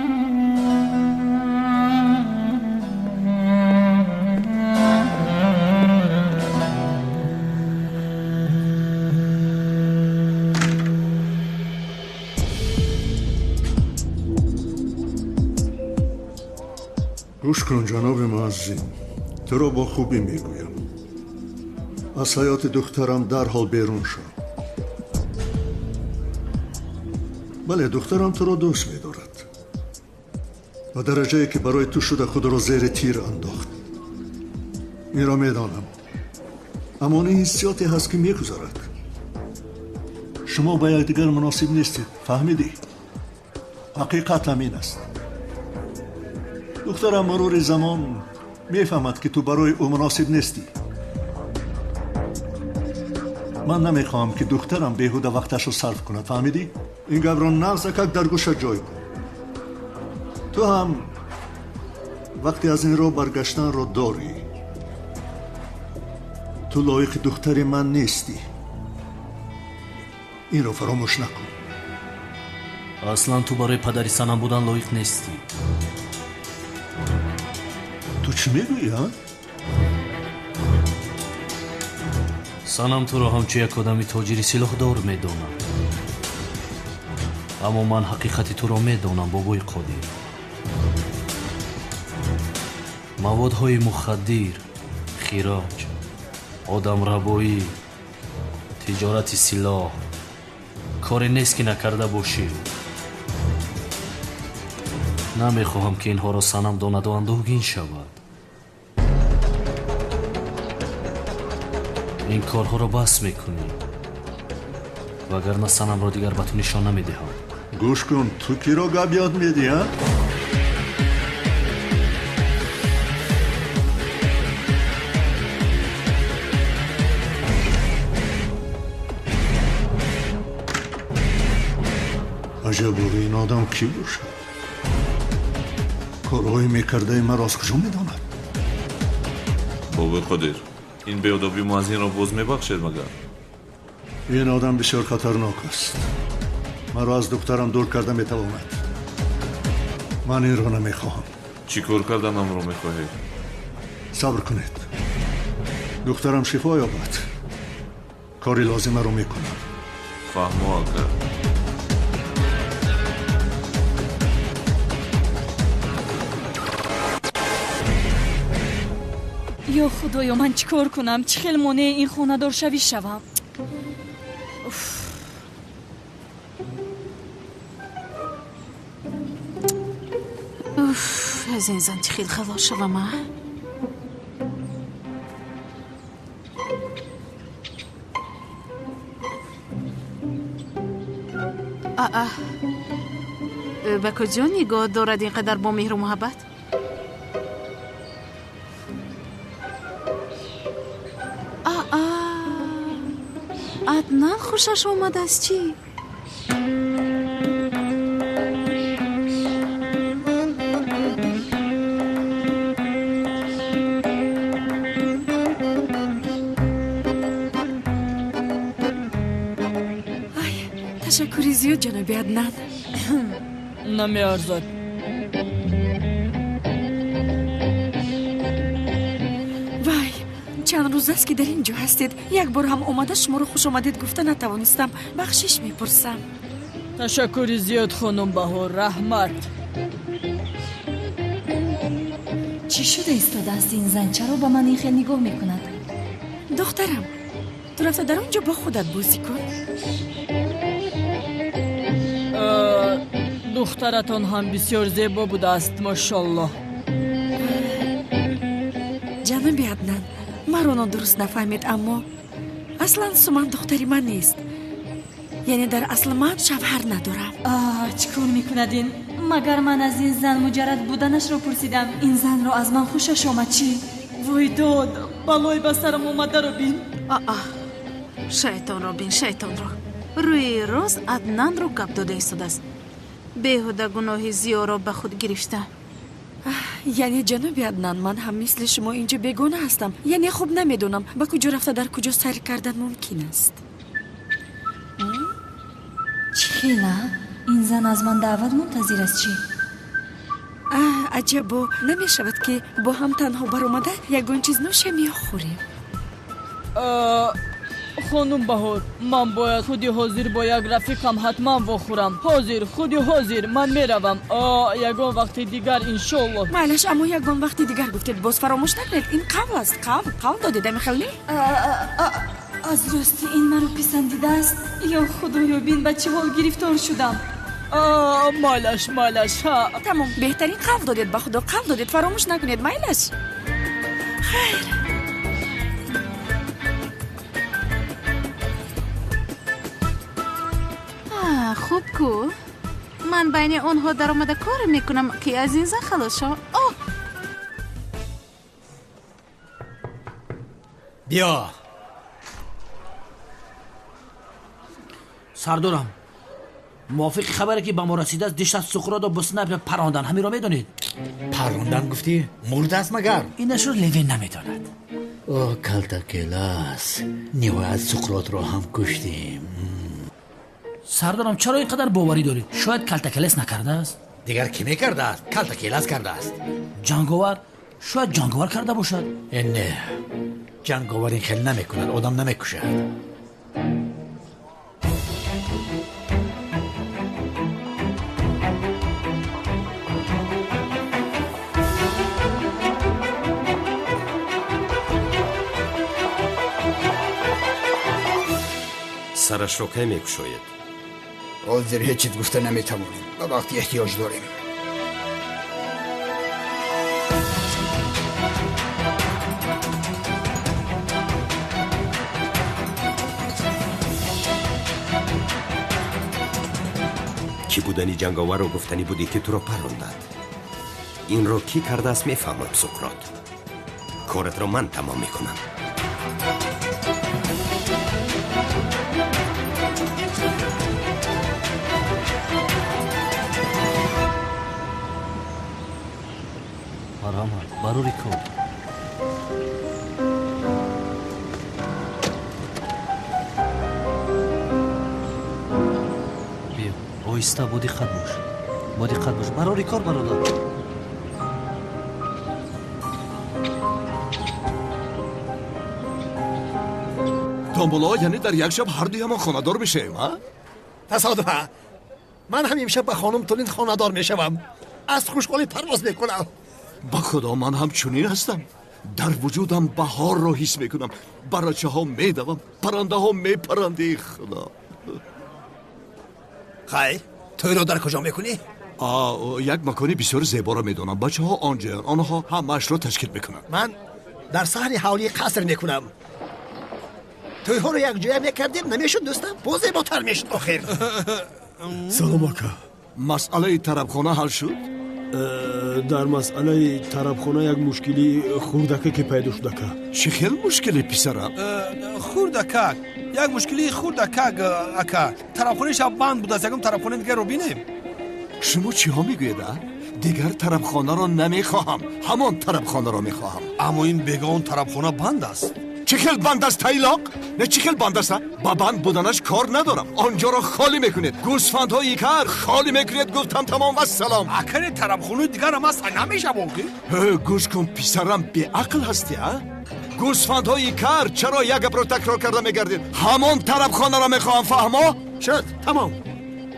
گوش کن جناب معزین، تو را با خوبی میگویم. از حیات دخترم در حال بیرون شو. بله، دخترم تو را دوست می‌دارد و درجه‌ای که برای تو شده خود را زیر تیر انداخت. این را میدانم، اما این حسیاتی هست که میگذارد. شما با یکدیگر مناسب نیستید، فهمیدی؟ حقیقت همین است. دخترم مرور زمان میفهمد که تو برای او مناسب نیستی. من نمیخواهم که دخترم بیهوده وقتش رو صرف کند، فهمیدی؟ این گپ را نزدک در گوشت جای کن. تو هم وقتی از این رو برگشتن رو داری. تو لایق دختر من نیستی. این رو فراموش نکن. اصلا تو برای پدری سنم بودن لایق نیستی. تو چی میگویی ها؟ سنم تو رو همچون یک آدمی تاجری سلاح دار میدونم، اما من حقیقتی تو رو میدونم بابای قادر. موادهای مخدر، خیراج، آدم ربایی، تجارت سلاح کاری نیست که نکرده باشی. نمیخواهم که اینها را سنم داند و اندوهگین شود. این کارها را بس میکنی وگرنه سنم را دیگر به تو نشان نمیدهم. گوش کن، تو کی را گپ یاد میدی ها؟ عجب بوده این آدم کی باشد؟ کارهایی میکرده مرا از کجا میداند؟ بابای قادر، این بیادبی معزین را باز میبخشید مگر؟ این آدم بسیار خطرناک است. مرا از دخترم دور کرده میتواند. من این را نمیخواهم. چی کار کردنم را میخواهید؟ صبر کنید. دخترم شفا یابد. کاری لازمه رو میکنم. فهمو آقا. یا خدایا من چیکار کنم؟ چه خیلی مانع این خانه دار شوی شوم؟ از این زن چه خیلی خلاص شوم. به کجا نگاه دارد اینقدر با مهر و محبت؟ عدنان خوشش آمد از چی؟ تشکری زیاد جنابی عدنان. نمی ارزد. وای، چند روز است که در اینجا هستید. یک بار هم اومده شما رو خوش آمدید گفته نتوانستم. بخشش میپرسم. تشکری زیاد خانم بهار، رحمت. چی شده ایستاده است این زن؟ چرا با من این خیلی نگاه میکند؟ دخترم، تو رفته در اونجا با خودت بازی کن. دخترتان هم بسیار زیبا بوده است ماشاءالله. جنابی عدنان، مرا درست نفهمید، اما اصلا سومن دختری من نیست. یعنی در اصل من شوهر ندارم. چیکار میکند این؟ مگر من از این زن مجرد بودنش رو پرسیدم؟ این زن رو از من خوشش آمد چی؟ وای داد، بلای به سرم اومده رو بین. شیطان رو بین، شیطان رو. روی روز عدنان رو گپ داده ایستاده است. بیهوده گناه زیاد را به خود گرفته. یعنی جناب عدنان من هم مثل شما اینجا بیگانه هستم. یعنی خوب نمیدونم با کجا رفته در کجا سیر کردن ممکن است. چخیلا این زن از من دعوت منتظر است چی؟ عجب نمی شود که با هم تنها بر اومده یگون چیز نوشمی خوریم. خانم بهار من باید خودی حاضر با یک رفیقم حتما بخورم. حاضر خودی حاضر من میروم. یگان وقتی دیگر انشالله. معلش اما یگان وقتی دیگر گفتید باز فراموش نکنید. این قول است. قول دادید میخوالی؟ از راستی این مرا پسندیده است یا خدایا بین به چه حال گرفتار شدم. مالش ها تمام بهترین قول دادید. با خدا قول دادید فراموش نکنید. مالش خیر. خوب کو من بین اونها در آمده کار میکنم که از این زن خلاص شو. بیا سردارم موافق خبره که به ما رسیده است دیشب سقراط و بسنه پراندن. همین را میدونید؟ پراندن گفتی؟ مرد است مگر؟ اینش رو لیوین نمیداند. اوه کلتاکلاس نهایت سقراط را هم کشتیم. سردارم چرا اینقدر باوری داری؟ شاید کلتاکلاس نکرده است. دیگر کی میکرده است؟ کلتاکلاس کرده است. جنگاور؟ شاید جنگاور کرده باشد. نه جنگاور این خیلی نمیکند. آدم نمیکشد. سرش رو که میکشوید؟ حاضر هیچ چیز گفته نمیتوانیم و وقتی احتیاج داریم. کی بودنی جنگاور رو گفتنی بودی که تو رو پراندد؟ این رو کی کرده است میفهمم سقراط. کارت رو من تمام میکنم. برای کو بیا آیسته با دقت باش برای کار برادر. تامبولا یعنی در یک شب هر دوی همان خانه‌دار میشیم ها؟ تصادفه من هم امشب به خانم تولین خانه‌دار میشوم. از خوشحالی پرواز میکنم. با خدا من هم چنین هستم. در وجودم بهار را حس میکنم. براچه ها میدوم، پرنده ها میپرنده. خدا خیلی توی را در کجا میکنی؟ یک مکانی بسیار زیبا را میدونم. بچه ها آنجا آنها همش را تشکیل میکنن. من در صحن حولی قصر میکنم. توی ها رو یک جای میکردیم نمیشون دوستم باز زیباتر میشد آخر. سلام آقا. مسئله طربخانه حل شد؟ در مسئله طربخانه یک مشکلی خوردکه که پیدا شده که. چه خیلی مشکلی پسرم؟ خوردکه یک مشکلی خوردکه اکا طربخانه شب بند بود. از یکم طربخانه دیگر رو بینیم. شما چی ها میگوید؟ دیگر طربخانه را نمیخواهم. همان طربخانه را میخواهم. اما این بگان طربخانه بند است. چه خیلی بند است تایلاق؟ نه چه خیلی بند است؟ با بند بودنش کار ندارم. آنجا را خالی میکنید. گوسفندهای کار خالی میکنید. گفتم تمام و سلام. اکر طربخانه دیگر هم است نمیشه واقعی؟ گوش کن پسرم بی عقل هستی ها؟ گوسفندهای کار چرا یک گپ را تکرار کرده میگردید؟ همان طربخانه را میخواهم. فهمو؟ شد تمام.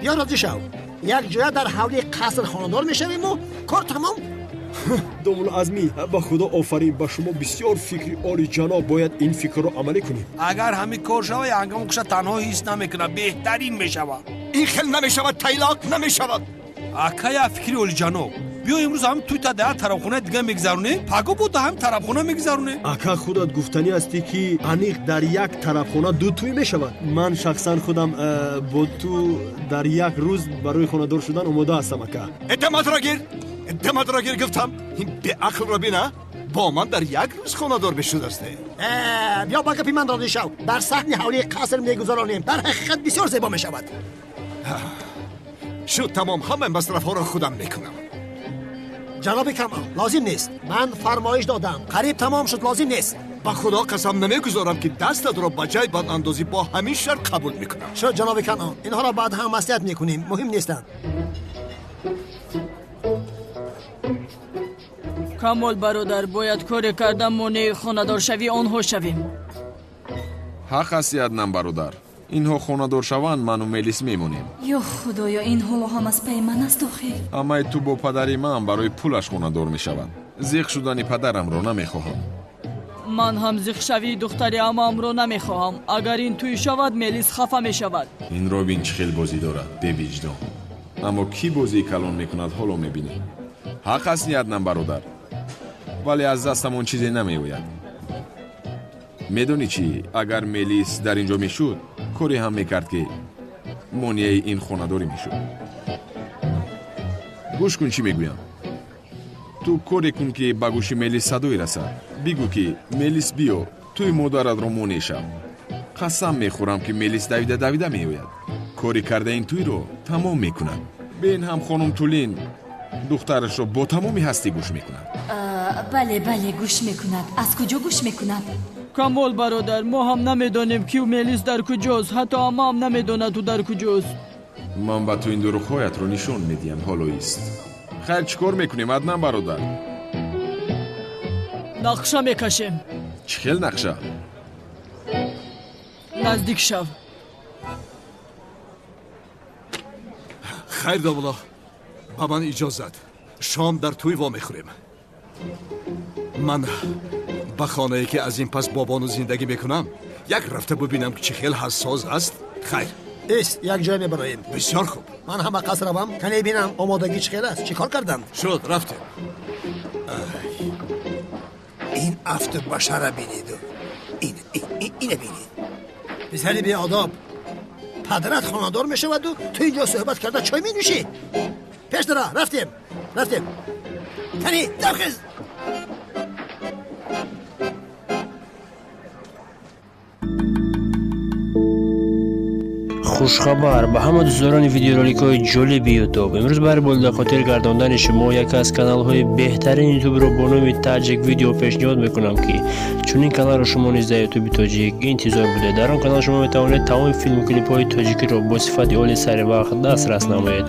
یا راضی شو. یک جای در حولی قصر خانه‌دار میشویم و کار تمام. دولالعظمی با خدا آفرین. با شما بسیار فکری عالی جناب. باید این فکر رو عملی کنیم. اگر همین کار شود هنگام کشت تنها حس نمیکنه بهترین میشود. این خیلی نمیشود تایلاق نمیشود. اکا فکری عالی جناب بیا امروز هم توی تا ده طربخانه دیگه میگذرونه. پاگو بود هم طربخانه میگذرونه. اکا خودت گفتنی هستی که انیق در یک طربخانه دو توی میشود. من شخصا خودم با تو در یک روز برای خانه‌دار شدن آماده هستم. اکا ادامت را گیر گفتم. این به عقل را بینه با من در یک روز خانه‌دار بشود است. بیا با گپی من راضی شو. در صحن حولی قصر میگذرانیم. در حقیقت بسیار زیبا میشود. شد تمام. همه مصرف ها را خودم میکنم. جناب کمال لازم نیست. من فرمایش دادم قریب تمام شد، لازم نیست. با خدا قسم نمیگذارم که دستت را با جای بد اندازی با همین شرط قبول میکنم. شد جناب کمال، اینها را بعد هم مصلحت میکنیم، مهم نیستند. کمال برادر، باید کاری کردم مانع خانه‌دار شوی آنها شویم. حق است яднам бародар. اینها خانه‌دار شوند من و ملیس میمونیم. یا خدایا این حالا هم از پی من است آخه. اما تو با پدری من برای پولش خانه‌دار میشوند. زیغ شدن پدرم را نمیخواهم. من هم زیغ شوی دختری عمم را نمیخواهم. اگر این توی شود ملیس خفه میشود. این را بین چه خیل بازی دارد به وجدان. اما کی بازی کلان میکند حالا میبینی. حق است яднам бародар. ولی از دستم اون چیزی نمیآید. میدونی چی؟ اگر ملیس در اینجا میشد کاری هم میکرد که مانع این خانه‌داری میشد. گوش کن چی میگویم. تو کاری کن که به گوش ملیس صدایی رسد. بگو که ملیس بیا توی مادرت را مانع شو. قسم میخورم که ملیس دویده میآید. کاری کرده این توی رو تمام میکند. بین هم خانم تولین دخترش رو با تمامی هستی گوش میکند. بله گوش میکند. از کجا گوش میکند؟ کمال برادر، ما هم نمیدانیم که ملیس در کجاست. حتی اما هم نمیداند تو در کجاست. من با تو این دروغ‌هایت رو نشون میدیم. حالا است. خیر چیکار میکنیم яднам برادر؟ نقشه میکشیم. چه خیل نقشه؟ نزدیک شو. خیر دولا، با من اجازت. شام در توی وا میخوریم. من به خانه‌ای که از این پس بابانو زندگی میکنم یک رفته ببینم که چه خیل حساس است. خیر است یک جای میبریم. بسیار خوب. من هم قصر روم کنی بینم آمادگی چه خیل است. چی کار کردند؟ شد رفتیم. این افت بشر بینید. اینه بینید. پسری بی آداب. پدرت خانه‌دار میشود و تو اینجا صحبت کرده چای می نوشی. پیش درا رفتیم. کنی درخیز. خوشخبر به همه دوستداران ویدیورولیک های جالب یوتیوب، امروز برای به خاطر گرداندن شما یکی از کانال های بهترین یوتیوب رو با نام تاجیک ویدیو پیشنهاد میکنم که چون این کانال رو شما نیز در یوتیوب تاجیک انتظار بوده. در آن کانال شما میتوانید تمام فیلم و کلیپ های تاجیکی رو با صفت عالی سر وقت دسترس نمایید.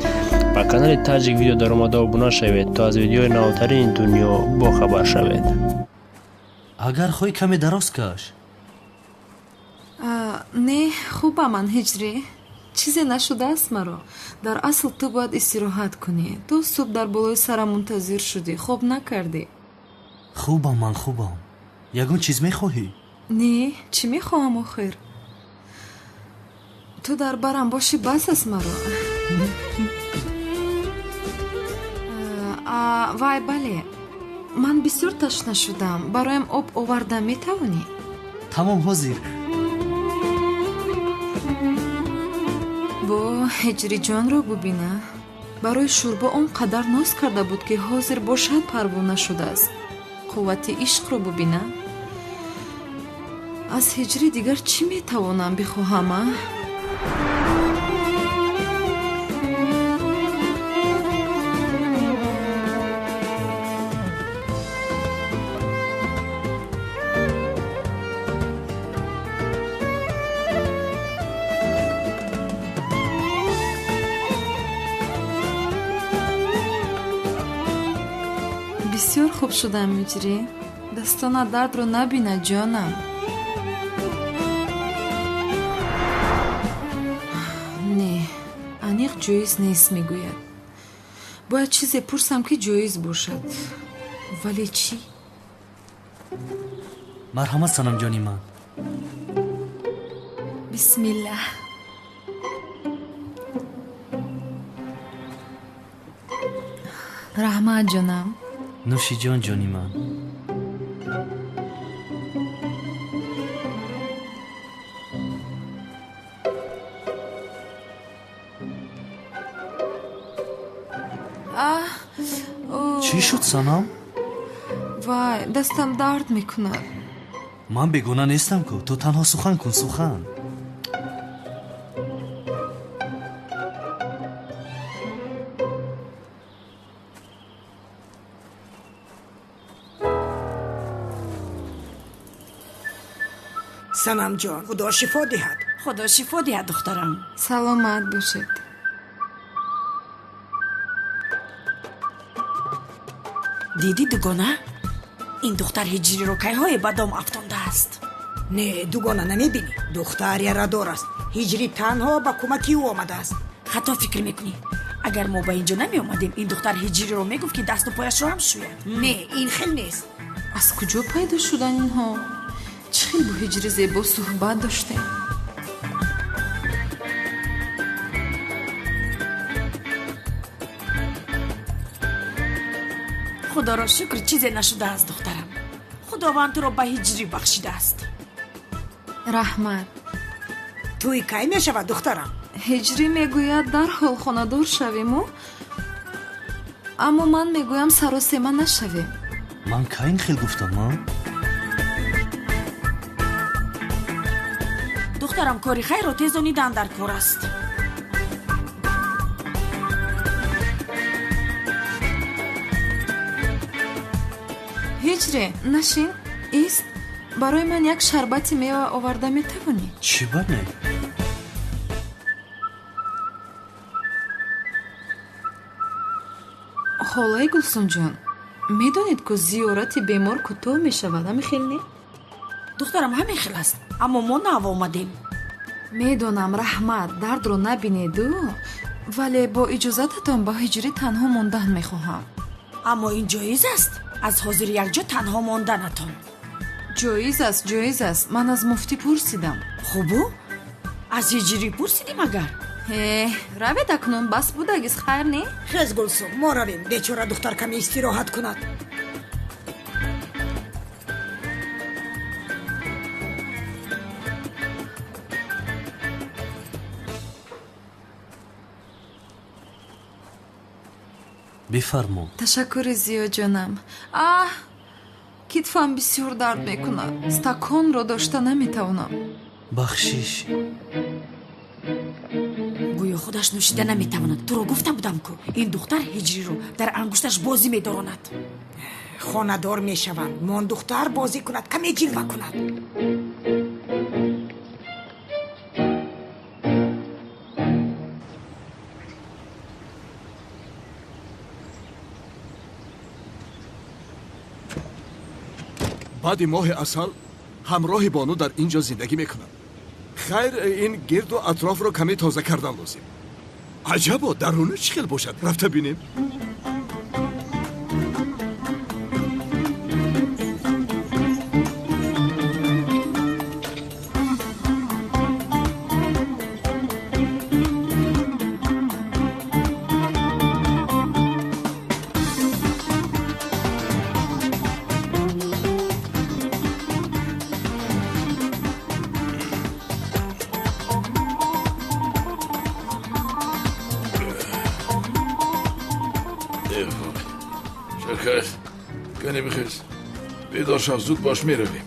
با کانال تاجیک ویدیو در آماده و ابونه شوید تا از ویدیوهای نوترین دنیا با خبر شوید. اگر خواهی کمی دراز کش. نه خوبه من هجری چیزی نشده است مرا. در اصل تو باید استراحت کنی. تو صبح در بالای سرم منتظر شدی، خوب نکردی. خوبم من خوبم. یگون چیز میخواهی؟ نه چی میخواهم آخر؟ تو در برم باشی بس است مرا. وای بله من بسیار تشنه شدم. برایم آب آورده میتوانی؟ تمام حاضر. با هجری جان رو ببینه. برای شوربا اونقدر ناز کرده بود که حاضر باشد پروانه شده است. قوت عشق رو ببینه. از هجری دیگر چی میتوانم بخواهم؟ بسیار خوب شدم میجری. دستان درد رو نبینه جانم. نه انیق جایز نیست میگوید. باید چیزی پرسم که جایز باشد. ولی چی؟ مرحمت سنم جانی من. بسم الله. رحمت جانم. نوشی جان جانی من. چی شد سنم؟ وای دستم درد میکنه. من بیگونه نیستم که تو تنها سخن کن سخن. санам ҷон, худо шифо диҳад. خدا شفا دهد دخترم. саломат бошед. دیدی دوگانه؟ این دختر هجری رو که های بدام افتانده است. не дугона намебинӣ, духтар ярадор аст. ҳиҷрӣ танҳо ба кӯмаки ӯ омадааст. خطا فکر میکنی اگر ما به اینجا نمی اومدیم این دختر هجری رو میگفت که دست و پایش رو هم شوید. не ин хел нест. аз куҷо пайдо шудан инҳо? чӣ хел бо ҳиҷри зебо суҳбат доштем? خدا را شکر چیزی نشده است دخترم. خداوند تو را به هجری بخشیده است. раҳмат. туи кай мешавад духтарам? ҳиҷрӣ мегӯяд дарҳол хонадор шавему, аммо ман мегӯям саросема нашавем. ман кайн хел гуфтам? دخترم کاری خیر رو تیزانیدن در کار است. ҳиҷре нашин ист, барои ман як шарбати мева оварда метавонӣ? чӣ бане? холаи гулсунҷон, медонед ку зиёрати бемор кӯтоҳ мешавад, ҳамин хел не? دخترم همین خیل است اما ما نو آمدیم. медонам раҳмат, дардро набинеду, вале бо иҷозататон ба ҳиҷрӣ танҳо мондан мехоҳам. اما این جایز است از حاضر یک جا تنها ماندنتان. ҷоиз аст. ман аз муфтӣ пурсидам. хубу аз ҳиҷрӣ пурсидӣ магар? равед акнун, бас будагис хайр не? хез гулсум, мо равем, бечора духтар каме истироҳат кунад. бифармо. ташаккури зиёд ҷонам. китфам бисёр дард мекунад. стаконро дошта наметавонам. бахшиш. гӯё худаш нӯшида наметавонад. туро гуфта будам ку ин духтар ҳиҷриро дар ангушташ бозӣ медоронад. хонадор мешаванд, мон духтар бозӣ кунад, каме ҷилва кунад. баъди моҳи асал ҳамроҳи бону дар ин ҷо зиндагӣ мекунам. хайр, ин гирду атрофро каме тоза кардан лозим. аҷабо, даруна чӣ хел бошад? рафта бинем. بیدار شو، زود باش میرویم.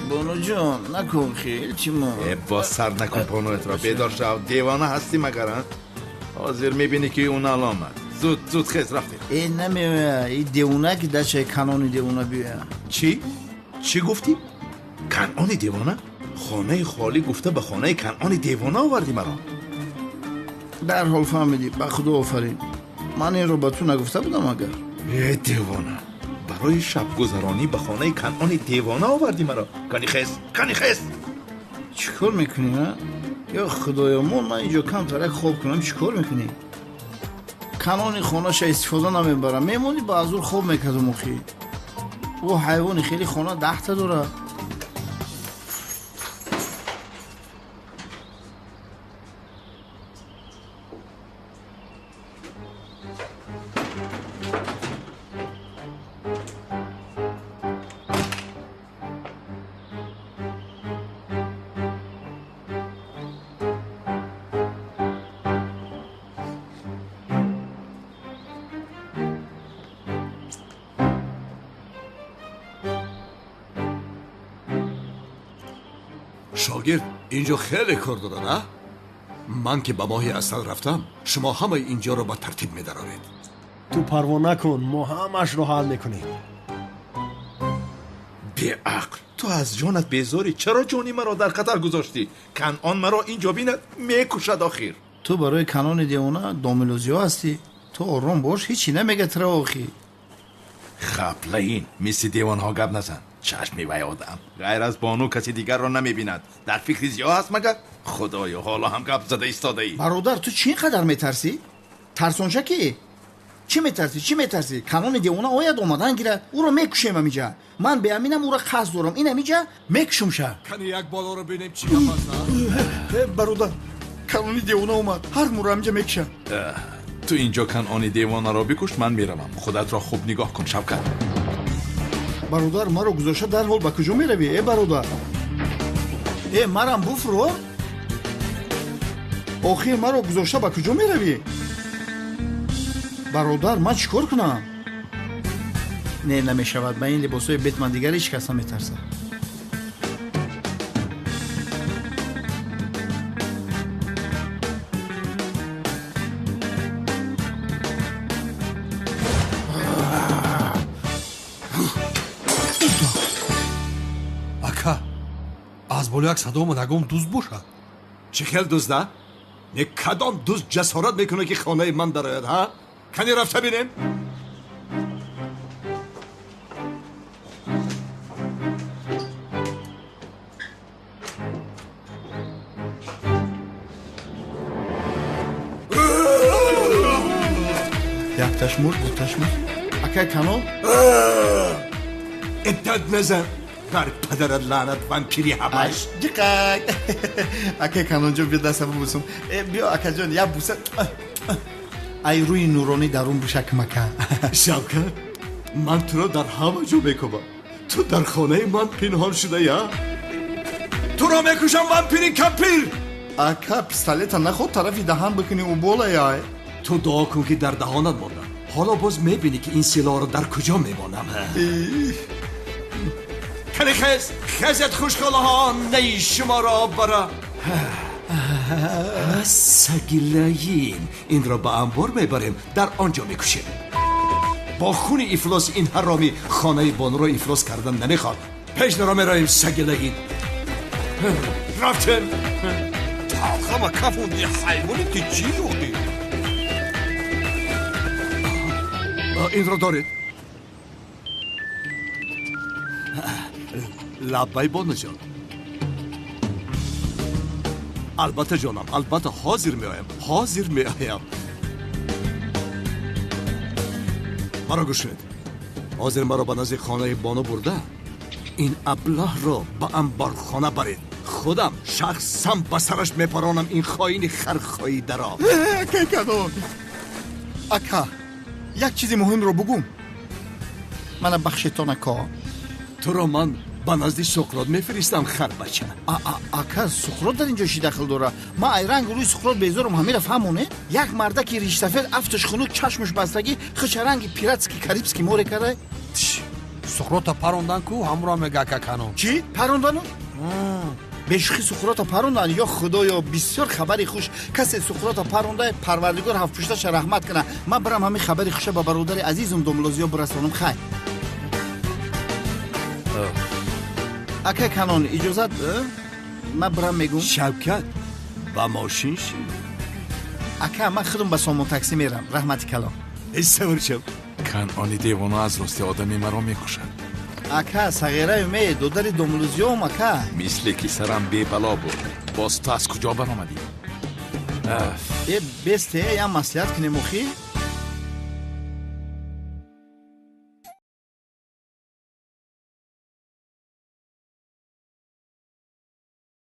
بانو جان نکن خیل چی ما باز سر نکن بانویت را. بیدار شو، دیوانه هستی مگر؟ حاضر میبینی که اون علامت. زود خیز رفتیم. نمیوه این دیوانه که دچه کنانی دیوانه بیوه. چی گفتی؟ کنانی دیوانه؟ خانه خالی گفته به خانه کنانی دیوانه آوردی مرا. در حال فهمیدی، به خدا آفرین. من این رو به تو نگفته بودم اگر. دیوانه برای شب گذرانی به خانه کنعان دیوانه آوردی مرا. کنی خیز. چیکار میکنی ها؟ یا خدایا من اینجا کم ترک خواب کنم، چیکار میکنی؟ کنعان خانه ش استفاده نمیبرم، میمونی با ازور خواب میکردم اخی. او حیوانی خیلی خانه 10 تا داره. شاگرد اینجا خیلی کار داره نه؟ من که به ماهی اصل رفتم شما همه اینجا رو با ترتیب می‌دارید. تو پروا نکن، ما همش رو حل میکنیم. بی عقل تو از جانت بیزاری؟ چرا جانی مرا در خطر گذاشتی؟ کنعان مرا اینجا بیند میکشد آخر. تو برای کنان دیوانه دوملوزیو هستی. تو آرام باش، هیچی نمیگه ترا آخی. خبله این مثل دیوان ها گپ نزن. چشمی وی آدم غیر از بانو کسی دیگر را نمیبیند. در فکر زیاه هست مگر؟ خدایا حالا هم گپ زده ایستاده ای. برادر تو چی قدر میترسی؟ ترسونشه کی؟ چی میترسی؟ کنان دیوانه آید اومدن گیره او رو میکشیم امیجا. من به امینم او را خاص دارم. این امیجا میکشمشه. کنی یک بالا رو بینیم چی گپ است. برادر کنان دیوانه اومد. هر مورا امیجا میکشه. تو اینجا کنعان دیوانه را بکش، من میروم. خودت را خوب نگاه کن شوکت. برادر مرا گذاشته در حال به کجا میروی؟ ای برادر ای مرم بفرو. آخر مرا گذاشته به کجا میروی؟ برادر من چیکار کنم؟ نه نمیشود. من این لباسای بیت من دیگر هیچ کس نمیترسه. аз боло як садо омадагон дуз бошад. چه خیل دزده؟ نه کدام دوست جسارت میکنه که خانه من دارد ها؟ کنی رفته بینیم؟ یک تشمور دو تشمور اکای کنال اداد نزن بر پدرت لعنت وامپیری همش دقیق اکای کنال جو بیا دست ببوسم. بیا اکا جان یا بوسه. ای روی نورانی درون بوشک مکن. شوکت من تو را در همه جا میکنم. تو در خانه من پنهان شده یا؟ تو را میکشم وامپیری کپیر. اکا پیستالیت نخود طرفی دهان بکنی و بالا یا؟ تو دعا کن که در دهانت مانده. حالا باز میبینی که این سلاح رو در کجا میمانم. کنی خزت خوشگاله ها نی شما را برا سگیلین. این را به انبار میبریم در آنجا میکشیم. با خون افلاس این حرامی خانه بانو را افلاس کردن نمیخواد. پیش را میراییم سگیلین. رفتن تاقم کفون یه حیوانی که چی روحی؟ این را دارید. لبای بانو جان. البته جانم البته حاضر میایم. مرا گوش کنید. حاضر مرا به نزد خانه بانو برده این ابله را به انبارخانه برید. خودم شخصا به سرش میپرانم این خاین خرخایی درا. اکا یک چیزی مهم رو بگم. من بخشتان اکا. تو را من به نزد سقراط میفرستم خر بچه. اکا سقراط در اینجا چی دخل داره؟ ما ایرنگ روی سقراط بیزارم همین فهمونه. یک مرده که ریش سفید افتش خنک چشمش بستگی خچرنگ پیراتسکی کاریبسکی موره کرده. سقراط پروندن کو همراه میگه که کنم. چی؟ پروندن؟ بشخی سقراط پروندن یا خدایا بسیار خبری خوش. کسی سقراط پرونده پروردگار هفت پشتش رحمت کنه. من برم همین خبری خوشه به برادر عزیزم دوملوزیا برسونم. خیر اکا کنان اجازت من برم میگم. شوکت با ماشین شی. اکا من خودم به سامون تاکسی میرم. رحمتی کلام. استمر شو. کنعان دیوانه از راستی آدمی مرا میکشد. اکا صغیره می دودر دوملوزیوم اکا مثل که سرم بی بلا بود. باز تو از کجا برآمدی؟ بسته یا مسئولیت کنیم اخی؟